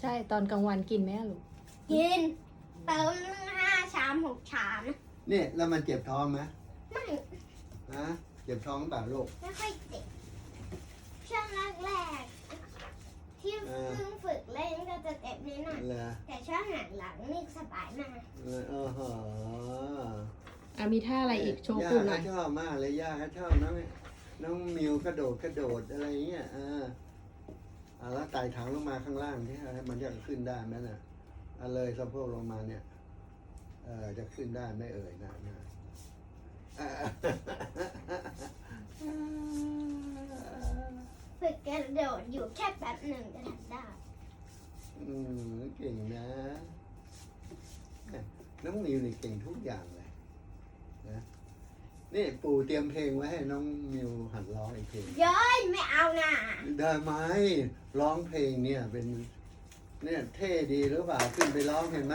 ใช่ตอนกลางวันกินไหมอะลูก กินเติม5 ชาม 6 ชาม นี่แล้วมันเจ็บท้องไหม ไม่ ฮะเจ็บท้องเปล่าลูก ไม่ค่อยเจ็บช่วงแรกๆที่เพิ่งฝึกเล่นก็จะเจ็บนิดหน่อย เหรอ แต่ช่วงหลังๆนี่สบายมาก โห มีท่าอะไรอีกโชว์ ย่า ปูหน่ เขา อย ชอบมากเลยย่าเขาชอบน้องมิวกระโดดอะไรเงี้ยแล้วไต่ถังลงมาข้างล่างที่มันจะขึ้นได้ไหมน่ะเลยสะโพกลงมาเนี่ยจะขึ้นได้ไหม่เอ่ยนะฝึกกระโดดอยู่แค่แป๊บหนึ่งจะทำได้ เก่งนะน้องมิวนี่เก่งทุกอย่างเลยนะนี่ปู่เตรียมเพลงไว้ให้น้องมิวหัดร้องอีกเพลง เย้ยไม่เอานะ ได้ไหมร้องเพลงเนี่ยเป็นเนี่ยเท่ดีหรือเปล่าขึ้นไปร้องเห็นไหม